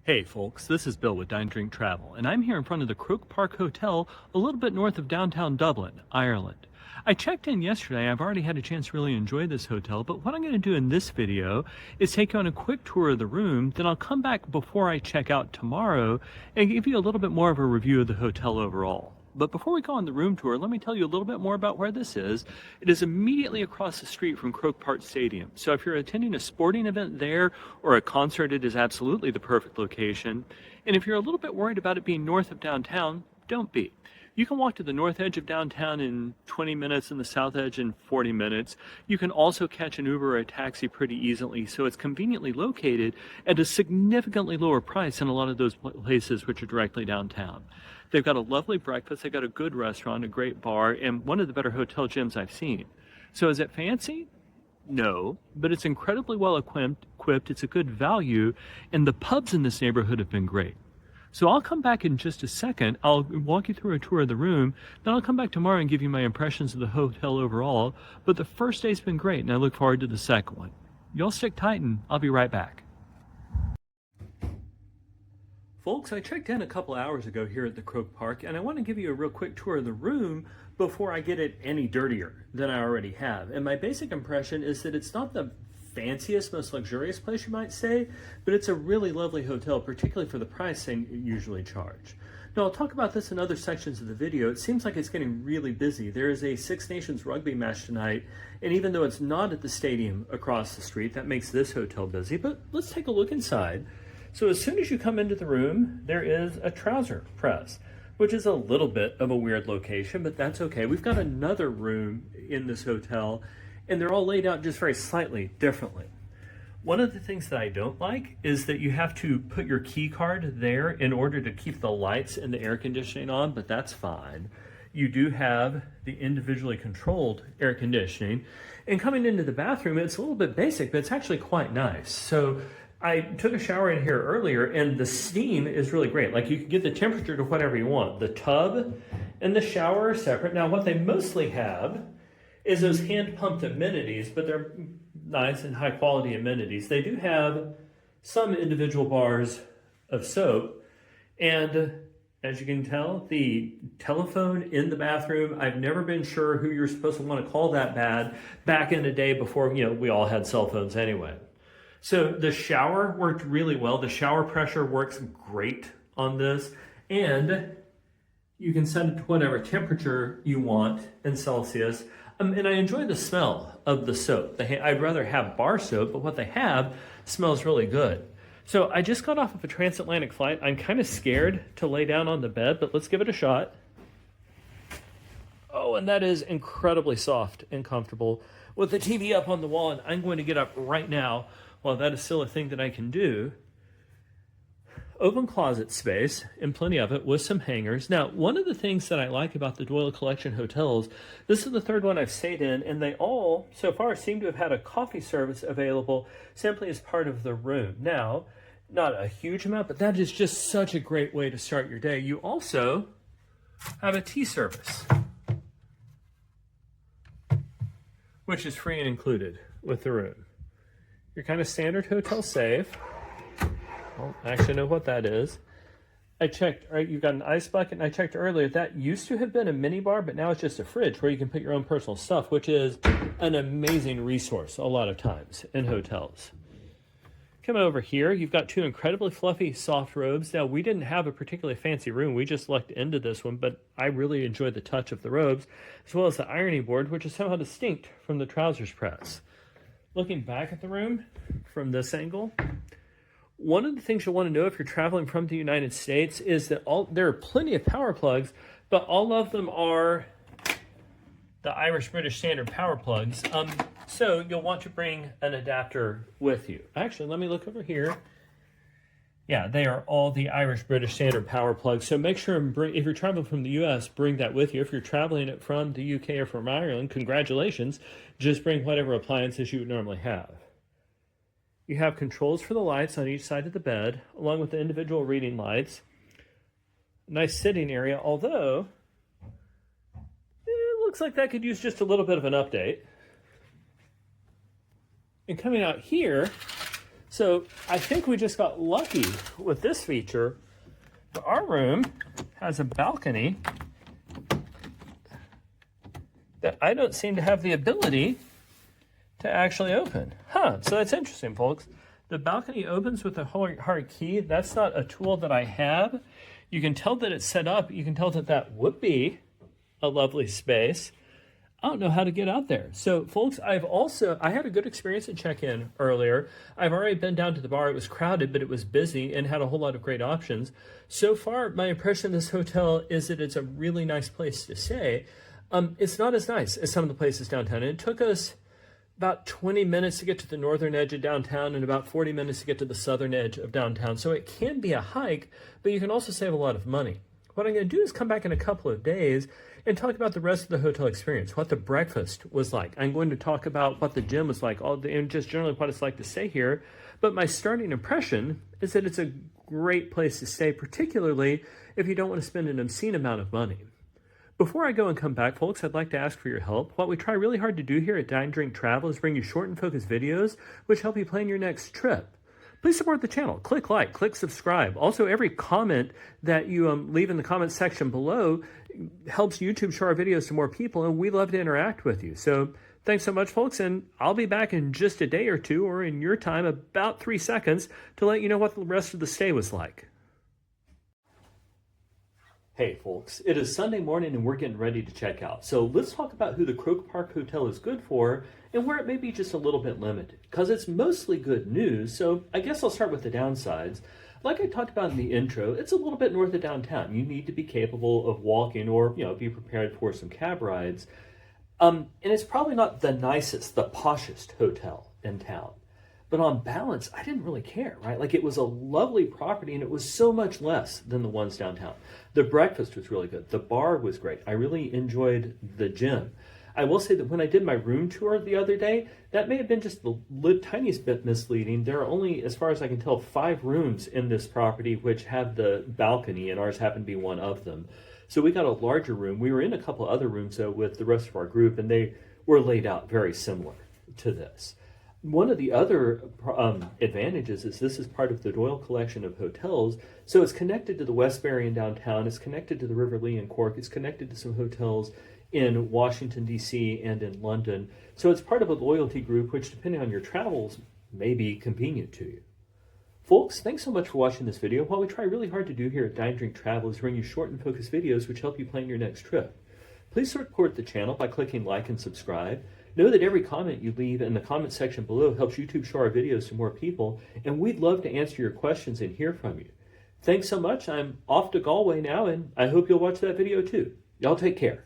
Hey folks, this is Bill with Dine Drink Travel, and I'm here in front of the Croke Park Hotel a little bit north of downtown Dublin, Ireland. I checked in yesterday. I've already had a chance to really enjoy this hotel, but what I'm going to do in this video is take you on a quick tour of the room, then I'll come back before I check out tomorrow and give you a little bit more of a review of the hotel overall. But before we go on the room tour, let me tell you a little bit more about where this is. It is immediately across the street from Croke Park Stadium. So if you're attending a sporting event there or a concert, it is absolutely the perfect location. And if you're a little bit worried about it being north of downtown, don't be. You can walk to the north edge of downtown in 20 minutes and the south edge in 40 minutes. You can also catch an Uber or a taxi pretty easily, so it's conveniently located at a significantly lower price than a lot of those places which are directly downtown. They've got a lovely breakfast, they've got a good restaurant, a great bar, and one of the better hotel gyms I've seen. So is it fancy? No, but it's incredibly well equipped, it's a good value, and the pubs in this neighborhood have been great. So I'll come back in just a second. I'll walk you through a tour of the room. Then I'll come back tomorrow and give you my impressions of the hotel overall. But the first day's been great, and I look forward to the second one. Y'all stick tight, and I'll be right back. Folks, I checked in a couple hours ago here at the Croke Park, and I want to give you a real quick tour of the room before I get it any dirtier than I already have. And my basic impression is that it's not the fanciest, most luxurious place you might say, but it's a really lovely hotel, particularly for the price they usually charge. Now, I'll talk about this in other sections of the video. It seems like it's getting really busy. There is a Six Nations rugby match tonight, and even though it's not at the stadium across the street, that makes this hotel busy. But let's take a look inside. So as soon as you come into the room, there is a trouser press, which is a little bit of a weird location, but that's okay. We've got another room in this hotel, and they're all laid out just very slightly differently. One of the things that I don't like is that you have to put your key card there in order to keep the lights and the air conditioning on, but that's fine. You do have the individually controlled air conditioning. And coming into the bathroom, it's a little bit basic, but it's actually quite nice. So I took a shower in here earlier, and the steam is really great. Like, you can get the temperature to whatever you want. The tub and the shower are separate. Now, what they mostly have is those hand-pumped amenities, but they're nice and high-quality amenities. They do have some individual bars of soap, and as you can tell, the telephone in the bathroom, I've never been sure who you're supposed to want to call that bad back in the day before, we all had cell phones anyway. So the shower worked really well. The shower pressure works great on this, and you can set it to whatever temperature you want in Celsius. And I enjoy the smell of the soap. I'd rather have bar soap, but what they have smells really good. So I just got off of a transatlantic flight. I'm kind of scared to lay down on the bed, but let's give it a shot. Oh, and that is incredibly soft and comfortable with the TV up on the wall, and I'm going to get up right now while that is still a thing that I can do. Open closet space, and plenty of it, with some hangers. Now, one of the things that I like about the Doyle Collection hotels, this is the third one I've stayed in, and they all, so far, seem to have had a coffee service available simply as part of the room. Now, not a huge amount, but that is just such a great way to start your day. You also have a tea service, which is free and included with the room. Your kind of standard hotel safe. Well, I actually know what that is. I checked, right, you've got an ice bucket, and I checked earlier, that used to have been a mini bar, but now it's just a fridge where you can put your own personal stuff, which is an amazing resource a lot of times in hotels. Come over here, you've got two incredibly fluffy, soft robes. Now, we didn't have a particularly fancy room. We just lucked into this one, but I really enjoyed the touch of the robes, as well as the ironing board, which is somehow distinct from the trousers press. Looking back at the room from this angle, one of the things you'll want to know if you're traveling from the United States is that there are plenty of power plugs, but all of them are the Irish-British standard power plugs. So you'll want to bring an adapter with you. Actually, let me look over here. Yeah, they are all the Irish-British standard power plugs. So make sure, if you're traveling from the U.S., bring that with you. If you're traveling from the U.K. or from Ireland, congratulations. Just bring whatever appliances you would normally have. You have controls for the lights on each side of the bed, along with the individual reading lights. Nice sitting area, although it looks like that could use just a little bit of an update. And coming out here, So I think we just got lucky with this feature. Our room has a balcony that I don't seem to have the ability to actually open. So that's interesting, folks. The balcony opens with a hard key. That's not a tool that I have. You can tell that it's set up. You can tell that that would be a lovely space. I don't know how to get out there. So folks, I had a good experience at check-in earlier. I've already been down to the bar. It was crowded, but it was busy and had a whole lot of great options. So far, my impression of this hotel is that it's a really nice place to stay. It's not as nice as some of the places downtown. And it took us about 20 minutes to get to the northern edge of downtown and about 40 minutes to get to the southern edge of downtown. So it can be a hike, but you can also save a lot of money. What I'm going to do is come back in a couple of days and talk about the rest of the hotel experience, what the breakfast was like. I'm going to talk about what the gym was like, and just generally what it's like to stay here. But my starting impression is that it's a great place to stay, particularly if you don't want to spend an obscene amount of money. Before I go and come back, folks, I'd like to ask for your help. What we try really hard to do here at Dine, Drink, Travel is bring you short and focused videos which help you plan your next trip. Please support the channel. Click like, click subscribe. Also, every comment that you leave in the comment section below helps YouTube show our videos to more people, and we love to interact with you. So thanks so much, folks, and I'll be back in just a day or two, or in your time, about 3 seconds, to let you know what the rest of the stay was like. Hey folks, it is Sunday morning and we're getting ready to check out. So let's talk about who the Croke Park Hotel is good for and where it may be just a little bit limited, because it's mostly good news. So I guess I'll start with the downsides. Like I talked about in the intro, it's a little bit north of downtown. You need to be capable of walking or, be prepared for some cab rides. And it's probably not the nicest, the poshest hotel in town. But on balance, I didn't really care, right? Like, it was a lovely property and it was so much less than the ones downtown. The breakfast was really good. The bar was great. I really enjoyed the gym. I will say that when I did my room tour the other day, that may have been just the tiniest bit misleading. There are only, as far as I can tell, 5 rooms in this property which have the balcony, and ours happened to be one of them. So we got a larger room. We were in a couple other rooms, though, with the rest of our group, and they were laid out very similar to this. One of the other advantages is this is part of the Doyle collection of hotels, so it's connected to the Westbury in downtown, it's connected to the River Lee in Cork, it's connected to some hotels in Washington, D.C. and in London. So it's part of a loyalty group, which, depending on your travels, may be convenient to you. Folks, thanks so much for watching this video. What we try really hard to do here at Dine, Drink, Travel is bring you short and focused videos which help you plan your next trip. Please support the channel by clicking like and subscribe. Know that every comment you leave in the comment section below helps YouTube show our videos to more people, and we'd love to answer your questions and hear from you. Thanks so much. I'm off to Galway now, and I hope you'll watch that video too. Y'all take care.